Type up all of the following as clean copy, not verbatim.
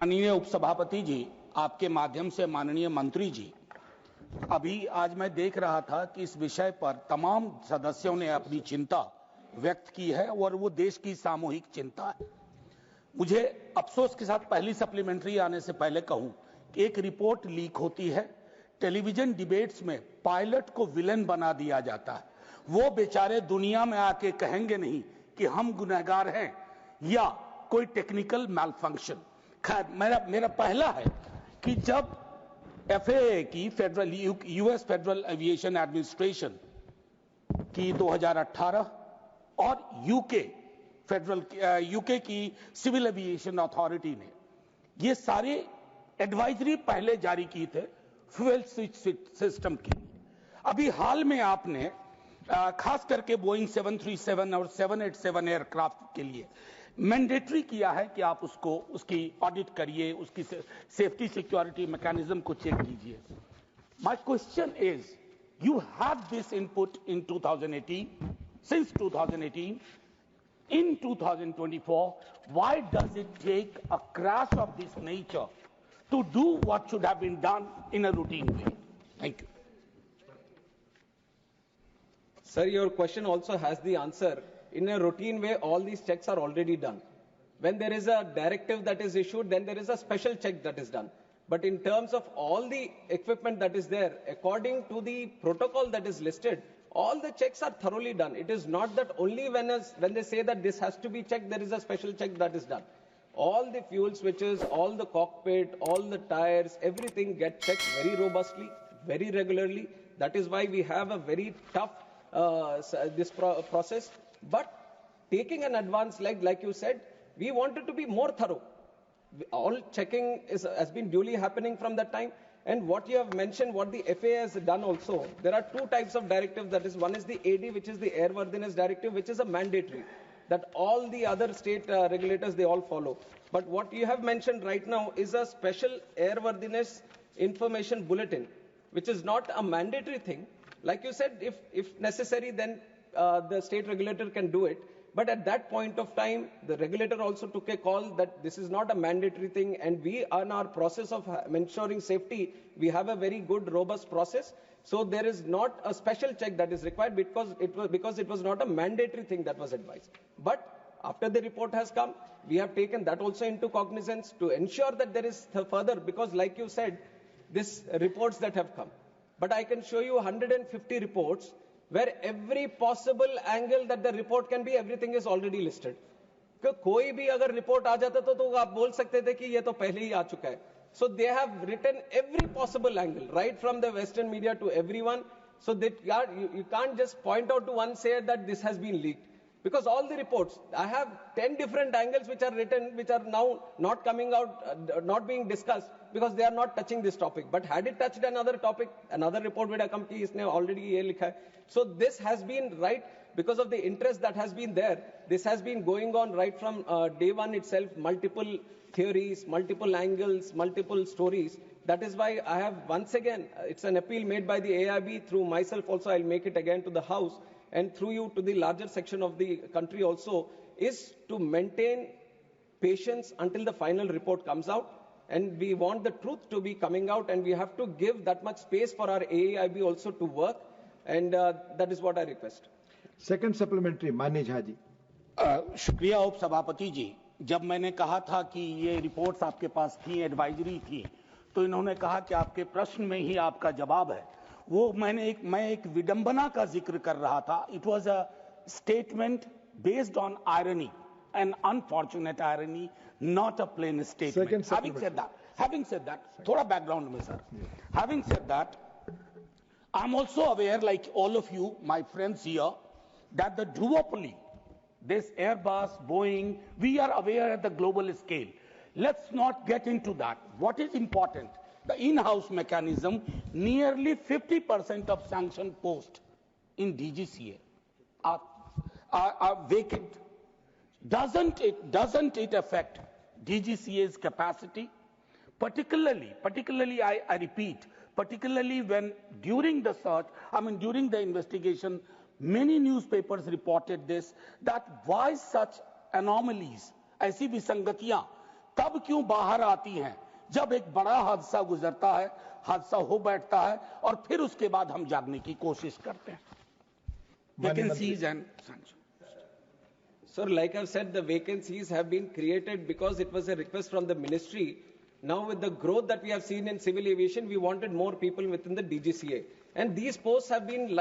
माननीय उपसभापति जी, आपके माध्यम से माननीय मंत्री जी, अभी आज मैं देख रहा था कि इस विषय पर तमाम सदस्यों ने अपनी चिंता व्यक्त की है और वो देश की सामूहिक चिंता है। मुझे अफसोस के साथ पहली सप्लीमेंट्री आने से पहले कहूं कि एक रिपोर्ट लीक होती है, टेलीविजन डिबेट्स में पायलट को विलेन बना दिया जाता है। वो बेचारे दुनिया में आके कहेंगे नहीं कि हम गुनहगार हैं या कोई टेक्निकल मैलफंक्शन। खैर, मेरा पहला है कि जब FAA की federal US federal aviation administration की 2018 और यूके की सिविल एविएशन अथॉरिटी ने ये सारे एडवाइजरी पहले जारी की थे फ्यूल स्विच सिस्टम की। अभी हाल में आपने खास करके बोइंग 737 और 787 एयरक्राफ्ट के लिए मैंडेटरी किया है कि आप उसकी ऑडिट करिए, उसकी सेफ्टी सिक्योरिटी मैकेनिज्म को चेक कीजिए। My question is, you have this input in 2018, since 2018, in 2024, why does it take a crash of this nature to do what should have been done in a routine way? Thank you. Sir, your question also has the answer. In a routine way, all these checks are already done. When there is a directive that is issued, then there is a special check that is done. But in terms of all the equipment that is there, according to the protocol that is listed, all the checks are thoroughly done. It is not that only when they say that this has to be checked, there is a special check that is done. All the fuel switches, all the cockpit, all the tires, everything get checked very robustly, very regularly. That is why we have a very tough process. But taking an advance like you said, we wanted to be more thorough. All checking has been duly happening from that time. And what you have mentioned, what the FAA has done also, there are two types of directives. That is, one is the AD, which is the Airworthiness Directive, which is a mandatory that all the other state regulators, they all follow. But what you have mentioned right now is a special airworthiness information bulletin, which is not a mandatory thing. Like you said, if necessary, then the state regulator can do it. But at that point of time, the regulator also took a call that this is not a mandatory thing, and we, on our process of ensuring safety, we have a very good, robust process. So there is not a special check that is required because it was not a mandatory thing that was advised. But after the report has come, we have taken that also into cognizance to ensure that there is further, because like you said, these reports that have come. But I can show you 150 reports where every possible angle that the report can be, everything is already listed. कोई भी अगर report आ जाता तो आप बोल सकते थे कि ये तो पहले ही आ चुका है. So they have written every possible angle, right from the Western media to everyone. So that you can't just point out to one, say that this has been leaked. Because all the reports, I have 10 different angles which are written, which are now not coming out, not being discussed, because they are not touching this topic. But had it touched another topic, another report would have come, ki isne already ye likha hai. So this has been right because of the interest that has been there. This has been going on right from day one itself, multiple theories, multiple angles, multiple stories. That is why I have once again, it's an appeal made by the AIB through myself also, I'll make it again to the House, and through you to the larger section of the country also, is to maintain patience until the final report comes out. And we want the truth to be coming out, and we have to give that much space for our AIB also to work. And that is what I request. Second supplementary, मान्य झा जी. शुक्रिया उप सभापति जी. जब मैंने कहा था कि ये रिपोर्ट्स आपके पास थी, एडवाइजरी थी, तो इन्होंने कहा कि आपके प्रश्न में ही आपका जवाब है. वो मैं एक विडंबना का जिक्र कर रहा था. It was a statement based on irony, an unfortunate irony, not a plain statement. Having said that, थोड़ा background में sir. Having said that, I'm also aware, like all of you, my friends here, that the duopoly, this Airbus, Boeing, we are aware at the global scale. Let's not get into that. What is important? The in-house mechanism, nearly 50% of sanction posts in DGCA are vacant. Doesn't it affect DGCA's capacity? Particularly, I repeat, particularly when during the search, during the investigation, many newspapers reported this, that why such anomalies, ऐसी विसंगतियां तब क्यों बाहर आती हैं जब एक बड़ा हादसा गुजरता है, हादसा हो बैठता है, और फिर उसके बाद हम जागने की कोशिश करते हैं. Vacancies and sanctions. Sir, like I've said, the vacancies have been created because it was a request from the ministry. Now, with the growth that we have seen in civil aviation, we wanted more people within the DGCA. And these posts have been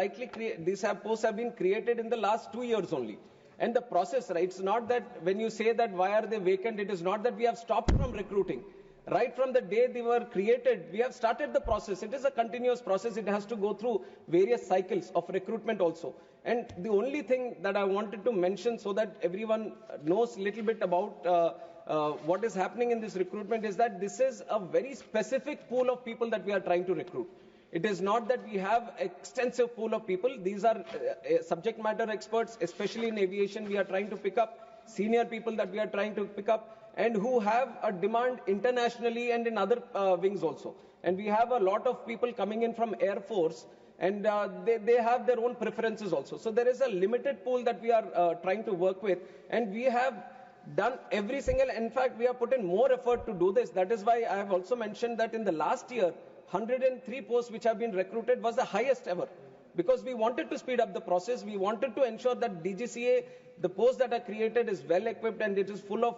posts have been created in the last 2 years only. And the process, right, it's not that when you say that why are they vacant, it is not that we have stopped from recruiting. Right from the day they were created, we have started the process. It is a continuous process. It has to go through various cycles of recruitment also. And the only thing that I wanted to mention so that everyone knows a little bit about what is happening in this recruitment is that this is a very specific pool of people that we are trying to recruit. It is not that we have extensive pool of people. These are subject matter experts, especially in aviation. We are trying to pick up senior people that we are trying to pick up, and who have a demand internationally and in other wings also. And we have a lot of people coming in from Air Force, and they have their own preferences also. So there is a limited pool that we are trying to work with, and we have done every single, in fact, we have put in more effort to do this. That is why I have also mentioned that in the last year, 103 posts which have been recruited was the highest ever. Because we wanted to speed up the process, we wanted to ensure that DGCA, the posts that are created is well equipped and it is full of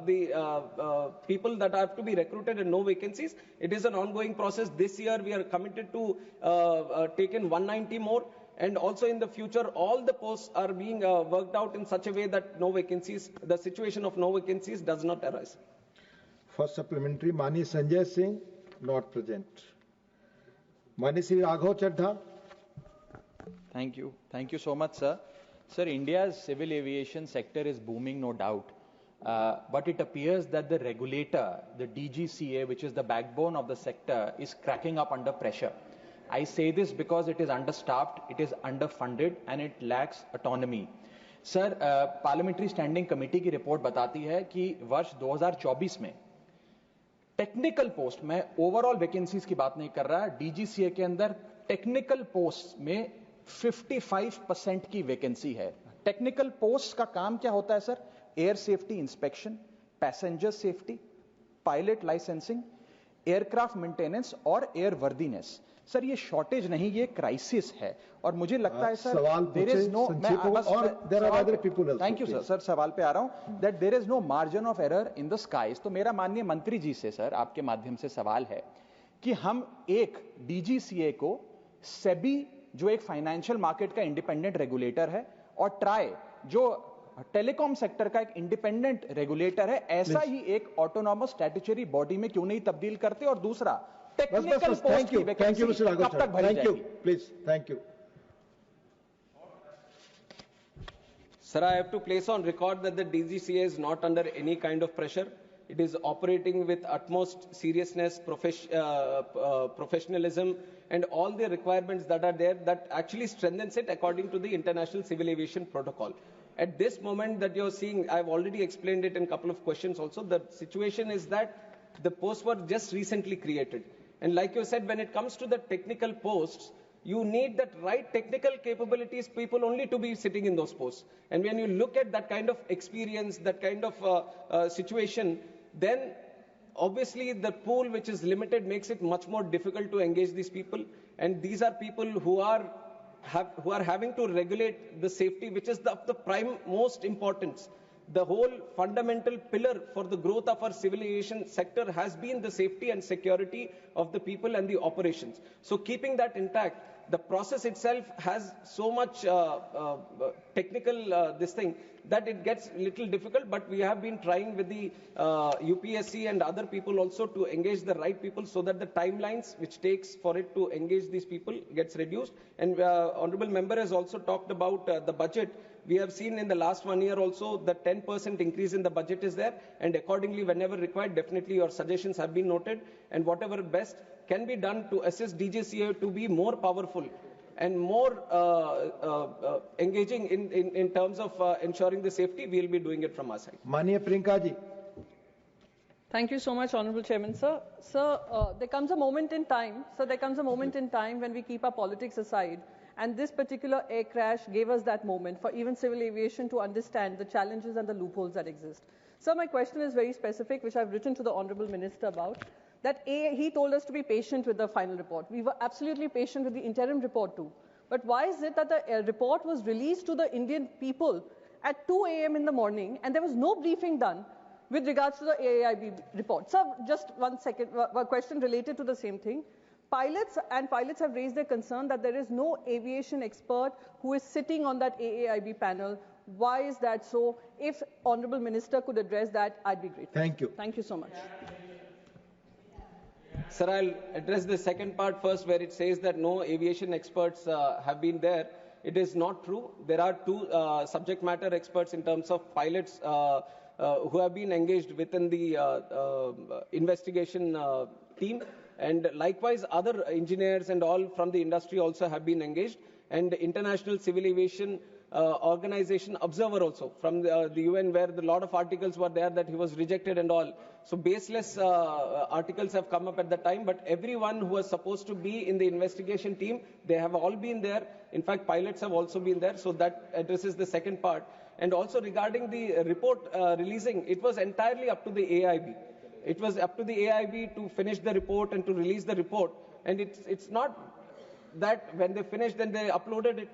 the people that have to be recruited and no vacancies. It is an ongoing process. This year we are committed to take in 190 more, and also in the future all the posts are being worked out in such a way that no vacancies, the situation of no vacancies does not arise. First supplementary, Mani Sanjay Singh, not present. Mani Sri Raghav Chadha. Thank you. Thank you so much, sir. Sir, India's civil aviation sector is booming, no doubt. But it appears that the regulator, the DGCA, which is the backbone of the sector, is cracking up under pressure. I say this because it is understaffed, it is underfunded, and it lacks autonomy. Sir, Parliamentary Standing Committee की report बताती है कि वर्ष 2024 में technical post में overall vacancies की बात नहीं कर रहा, डीजीसीए के अंदर टेक्निकल पोस्ट में 55% की वैकेंसी है. टेक्निकल पोस्ट का काम क्या होता है sir? Air safety inspection, passenger safety, pilot licensing, aircraft maintenance और एयर वर्दीनेस. सर ये शॉर्टेज नहीं, ये क्राइसिस है. और मुझे लगता है sir there is no, thank you sir. Sir सवाल पे आ रहा हूं that there is no margin of error in the skies. तो मेरा माननीय मंत्री जी से सर आपके माध्यम से सवाल है कि हम एक डीजीसीए को सेबी जो एक फाइनेंशियल मार्केट का इंडिपेंडेंट रेगुलेटर है और ट्राई जो टेलीकॉम सेक्टर का एक इंडिपेंडेंट रेगुलेटर है, ऐसा ही एक ऑटोनॉमस स्टैट्यूटरी बॉडी में क्यों नहीं तब्दील करते? और दूसरा टेक्निकल पोस्ट की वैकेंसी कब तक भरी जाएगी? Please. Thank you. Sir, I have to place on record that the DGCA is not under any kind of pressure. It is operating with utmost seriousness, professionalism, and all the requirements that are there that actually strengthens it according to the International Civil Aviation Protocol. At this moment that you're seeing, I've already explained it in a couple of questions also, the situation is that the posts were just recently created. And like you said, when it comes to the technical posts, you need that right technical capabilities people only to be sitting in those posts. And when you look at that kind of experience, that kind of situation, then obviously the pool which is limited makes it much more difficult to engage these people. And these are people who are having to regulate the safety, which is of the prime most importance. The whole fundamental pillar for the growth of our civil aviation sector has been the safety and security of the people and the operations. So keeping that intact, the process itself has so much technical this thing that it gets a little difficult, but we have been trying with the UPSC and other people also to engage the right people so that the timelines which takes for it to engage these people gets reduced. And Honorable Member has also talked about the budget. We have seen in the last 1 year also the 10% increase in the budget is there, and accordingly whenever required, definitely your suggestions have been noted, and whatever best can be done to assist DGCA to be more powerful and more engaging in terms of ensuring the safety, we will be doing it from our side. Mania Priyanka ji. Thank you so much, Honorable Chairman, sir. Sir, there comes a moment in time, when we keep our politics aside, and this particular air crash gave us that moment for even civil aviation to understand the challenges and the loopholes that exist. Sir, my question is very specific, which I've written to the Honorable Minister about. That he told us to be patient with the final report. We were absolutely patient with the interim report too. But why is it that the report was released to the Indian people at 2 a.m. in the morning and there was no briefing done with regards to the AAIB report? Sir, just one second, a question related to the same thing. Pilots have raised their concern that there is no aviation expert who is sitting on that AAIB panel. Why is that so? If Honorable Minister could address that, I'd be grateful. Thank you. Thank you so much. Sir, I'll address the second part first, where it says that no aviation experts have been there. It is not true. There are two subject matter experts in terms of pilots who have been engaged within the investigation team. And likewise, other engineers and all from the industry also have been engaged. And the International Civil Aviation Organization observer also from the UN, where a lot of articles were there that he was rejected and all. So baseless articles have come up at the time, but everyone who was supposed to be in the investigation team, they have all been there. In fact, pilots have also been there. So that addresses the second part. And also regarding the report releasing, it was entirely up to the AIB. It was up to the AIB to finish the report and to release the report. And it's not that when they finished, then they uploaded it.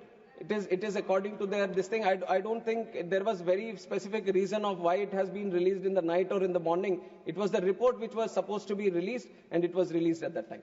It is according to their this thing. I don't think there was very specific reason of why it has been released in the night or in the morning. It was the report which was supposed to be released, and it was released at that time.